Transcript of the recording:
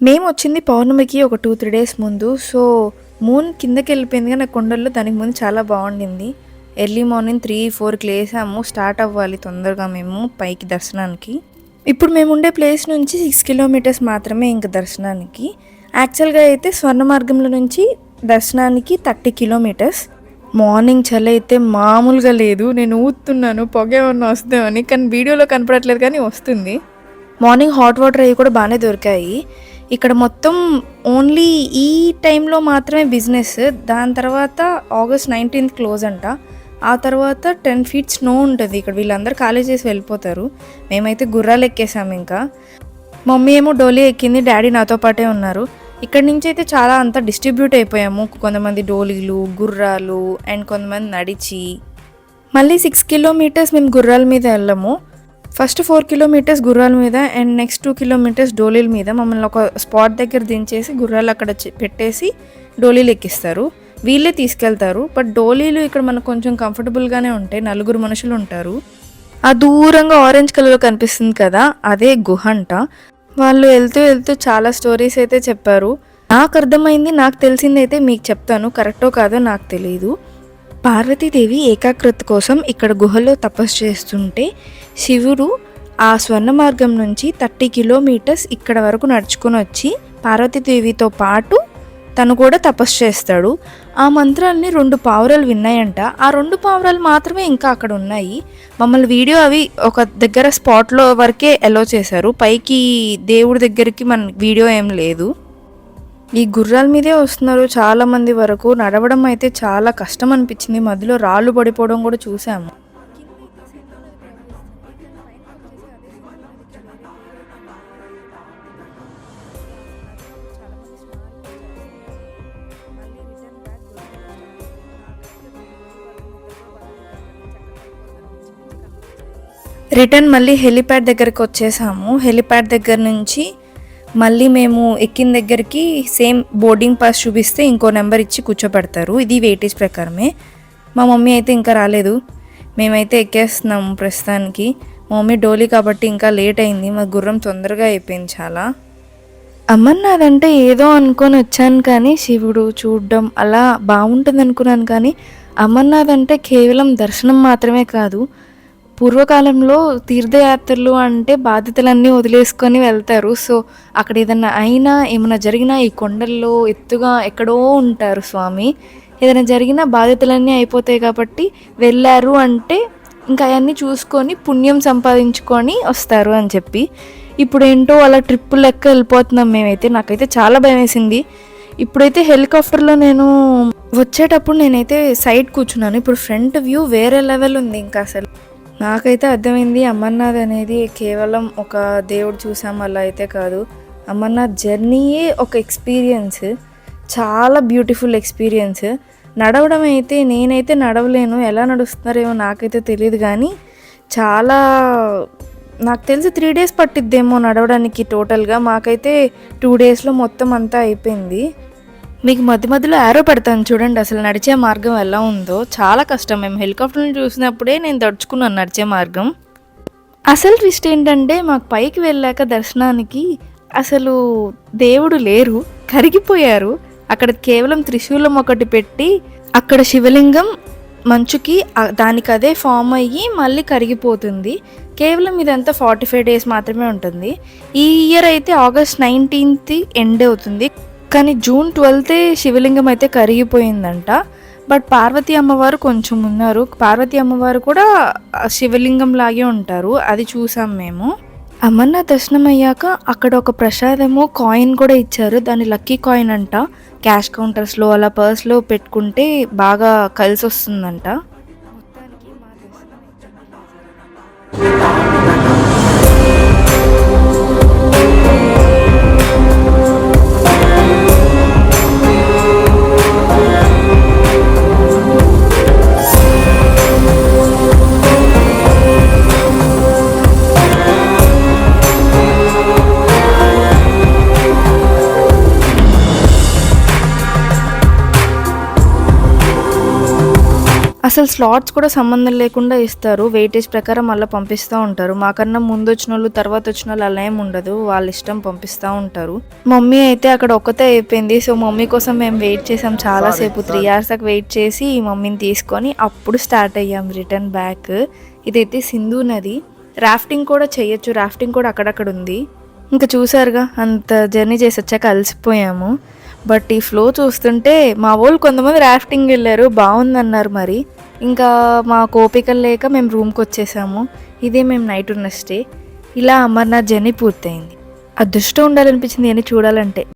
మేమొచ్చింది పౌర్ణమికి ఒక 2, 3 డేస్ ముందు. సో, మూన్ కిందకెళ్ళిపోయింది గానీ, కొండల్లో దానికి ముందు చాలా బావుండింది. ఎర్లీ మార్నింగ్ 3, 4కి లేసాము. స్టార్ట్ అవ్వాలి తొందరగా మేము పైకి దర్శనానికి. ఇప్పుడు మేముండే ప్లేస్ నుంచి 6 కిలోమీటర్స్ మాత్రమే ఇంక దర్శనానికి. యాక్చువల్‌గా అయితే స్వర్ణ మార్గంలో నుంచి దర్శనానికి 30 కిలోమీటర్స్. మార్నింగ్ చలైతే మామూలుగా లేదు. నేను ఊదుతున్నాను పొగేమన్నా వస్తదేమో కానీ వీడియోలో కనపడట్లేదు కానీ వస్తుంది. మార్నింగ్ హాట్ వాటర్ అవి కూడా బాగానే దొరికాయి. ఇక్కడ మొత్తం ఓన్లీ ఈ టైంలో మాత్రమే బిజినెస్. దాని తర్వాత ఆగస్ట్ 19th క్లోజ్ అంట. ఆ తర్వాత 10 feet స్నో ఉంటుంది ఇక్కడ. వీళ్ళందరూ ఖాళీ చేసి వెళ్ళిపోతారు. మేమైతే గుర్రాలు ఎక్కేసాము. ఇంకా మమ్మీ ఏమో డోలీ ఎక్కింది, డాడీ నాతో పాటే ఉన్నారు. ఇక్కడ నుంచి అయితే చాలా అంతా డిస్ట్రిబ్యూట్ అయిపోయాము. కొంతమంది డోలీలు, గుర్రాలు అండ్ కొంతమంది నడిచి. మళ్ళీ 6 కిలోమీటర్స్ మేము గుర్రాల మీద వెళ్ళము. ఫస్ట్ 4 కిలోమీటర్స్ గుర్రాల మీద అండ్ నెక్స్ట్ 2 కిలోమీటర్స్ డోలీల మీద మమ్మల్ని ఒక స్పాట్ దగ్గర దించేసి గుర్రాలు అక్కడ పెట్టేసి డోలీలు ఎక్కిస్తారు. వీళ్ళే తీసుకెళ్తారు. బట్ డోలీలు ఇక్కడ మనకు కొంచెం కంఫర్టబుల్గానే ఉంటాయి. 4 మనుషులు ఉంటారు. ఆ దూరంగా ఆరెంజ్ కలర్లో కనిపిస్తుంది కదా, అదే గుహ అంట. వాళ్ళు వెళ్తూ వెళ్తూ చాలా స్టోరీస్ అయితే చెప్పారు. నాకు అర్థమైంది, నాకు తెలిసింది అయితే మీకు చెప్తాను. కరెక్టో కాదో నాకు తెలియదు. పార్వతీదేవి ఏకాగ్రత కోసం ఇక్కడ గుహలో తపస్సు చేస్తుంటే శివుడు ఆ స్వర్ణ మార్గం నుంచి 30 కిలోమీటర్స్ ఇక్కడ వరకు నడుచుకొని వచ్చి పార్వతీదేవితో పాటు తను కూడా తపస్సు చేస్తాడు. ఆ మంత్రాలని 2 పావురాలు విన్నాయంట. ఆ 2 పావురాలు మాత్రమే ఇంకా అక్కడ ఉన్నాయి. మమ్మల్ని వీడియో అవి ఒక దగ్గర స్పాట్లో వరకే అలో చేశారు. పైకి దేవుడి దగ్గరికి మన వీడియో ఏం లేదు. ఈ గుర్రాల మీదే వస్తున్నారు చాలామంది వరకు. నడవడం అయితే చాలా కష్టం అనిపించింది. మధ్యలో రాళ్ళు పడిపోవడం కూడా చూసాము. రిటర్న్ మళ్ళీ హెలిప్యాడ్ దగ్గరికి వచ్చేసాము. హెలిప్యాడ్ దగ్గర నుంచి మళ్ళీ మేము ఎక్కిన దగ్గరికి సేమ్ బోర్డింగ్ పాస్ చూపిస్తే ఇంకో నెంబర్ ఇచ్చి కూర్చోబెడతారు. ఇది వెయిటేజ్ ప్రకారమే. మా మమ్మీ అయితే ఇంకా రాలేదు. మేమైతే ఎక్కేస్తున్నాము ప్రస్తుతానికి. మా మమ్మీ డోలీ కాబట్టి ఇంకా లేట్ అయింది. మా గుర్రం తొందరగా అయిపోయింది చాలా. అమర్నాథ్ ఏదో అనుకొని వచ్చాను కానీ శివుడు చూడడం అలా బాగుంటుంది అనుకున్నాను. కానీ అమర్నాథ్ అంటే కేవలం దర్శనం మాత్రమే కాదు. పూర్వకాలంలో తీర్థయాత్రలు అంటే బాధ్యతలన్నీ వదిలేసుకొని వెళ్తారు. సో అక్కడ ఏమైనా జరిగినా ఈ కొండల్లో ఎత్తుగా ఎక్కడో ఉంటారు స్వామి. ఏదైనా జరిగినా బాధ్యతలన్నీ అయిపోతాయి కాబట్టి వెళ్ళారు అంటే ఇంకా అవన్నీ చూసుకొని పుణ్యం సంపాదించుకొని వస్తారు అని చెప్పి. ఇప్పుడు ఏంటో అలా ట్రిప్ లెక్క వెళ్ళిపోతున్నాం మేమైతే. నాకైతే చాలా భయం వేసింది. ఇప్పుడైతే హెలికాప్టర్లో వచ్చేటప్పుడు నేనైతే సైడ్ కూర్చున్నాను. ఇప్పుడు ఫ్రంట్ వ్యూ వేరే లెవెల్ ఉంది. ఇంకా అసలు నాకైతే అర్థమైంది అమర్నాథ్ అనేది కేవలం ఒక దేవుడు చూసాం అలా అయితే కాదు. అమర్నాథ్ జర్నీయే ఒక ఎక్స్పీరియన్స్. చాలా బ్యూటిఫుల్ ఎక్స్పీరియన్స్. నడవడం అయితే నేనైతే నడవలేను. ఎలా నడుస్తున్నారేమో నాకైతే తెలియదు. కానీ నాకు తెలిసి 3 days పట్టిద్దేమో నడవడానికి టోటల్గా. మాకైతే 2 daysలో మొత్తం అంతా అయిపోయింది. మీకు మధ్యలో యారో పెడతాను చూడండి. అసలు నడిచే మార్గం ఎలా ఉందో చాలా కష్టం. మేము హెలికాప్టర్ని చూసినప్పుడే నేను దడుచుకున్నాను నడిచే మార్గం. అసలు ట్విస్ట్ ఏంటంటే మాకు పైకి వెళ్ళాక దర్శనానికి అసలు దేవుడు లేరు, కరిగిపోయారు. అక్కడ కేవలం త్రిశూలం ఒకటి పెట్టి అక్కడ శివలింగం మంచుకి దానికి అదే ఫామ్ అయ్యి మళ్ళీ కరిగిపోతుంది. కేవలం ఇదంతా 45 days మాత్రమే ఉంటుంది. ఈ ఇయర్ అయితే ఆగస్ట్ 19th ఎండ్ అవుతుంది. కానీ జూన్ 12th శివలింగం అయితే కరిగిపోయిందంట. బట్ పార్వతీ అమ్మవారు కొంచెం ఉన్నారు. పార్వతీ అమ్మవారు కూడా శివలింగం లాగే ఉంటారు. అది చూసాం మేము. అమర్నాథ్ దర్శనం అయ్యాక అక్కడ ఒక ప్రసాదము కాయిన్ కూడా ఇచ్చారు. దాన్ని లక్కీ కాయిన్ అంట. క్యాష్ కౌంటర్స్లో అలా పర్స్లో పెట్టుకుంటే బాగా కలిసి వస్తుందంట. అసలు స్లాట్స్ కూడా సంబంధం లేకుండా ఇస్తారు. వెయిటేజ్ ప్రకారం మళ్ళీ పంపిస్తూ ఉంటారు. మాకన్నా ముందు వచ్చిన వాళ్ళు తర్వాత వచ్చిన వాళ్ళు అలా ఏమి ఉండదు, వాళ్ళ ఇష్టం పంపిస్తూ ఉంటారు. మమ్మీ అయితే అక్కడ ఒక్కతే అయిపోయింది. సో మమ్మీ కోసం మేము వెయిట్ చేసాం చాలాసేపు, 3 hours దాకా వెయిట్ చేసి మమ్మీని తీసుకొని అప్పుడు స్టార్ట్ అయ్యాం రిటర్న్ బ్యాక్. ఇదైతే సింధు నది. రాఫ్టింగ్ కూడా చేయొచ్చు, రాఫ్టింగ్ కూడా అక్కడక్కడ ఉంది. ఇంకా చూసారుగా అంత జర్నీ చేసి వచ్చాక అలసిపోయాము. బట్ ఈ ఫ్లో చూస్తుంటే మా వాళ్ళు కొంతమంది రాఫ్టింగ్ వెళ్ళారు, బాగుందన్నారు. మరి ఇంకా మా ఓపికలు లేక మేము రూమ్కి వచ్చేసాము. ఇదే మేము నైట్ ఉన్న స్టే. ఇలా అమర్నాథ్ జర్నీ పూర్తయింది. అదృష్టం ఉండాలనిపించింది అని చూడాలంటే.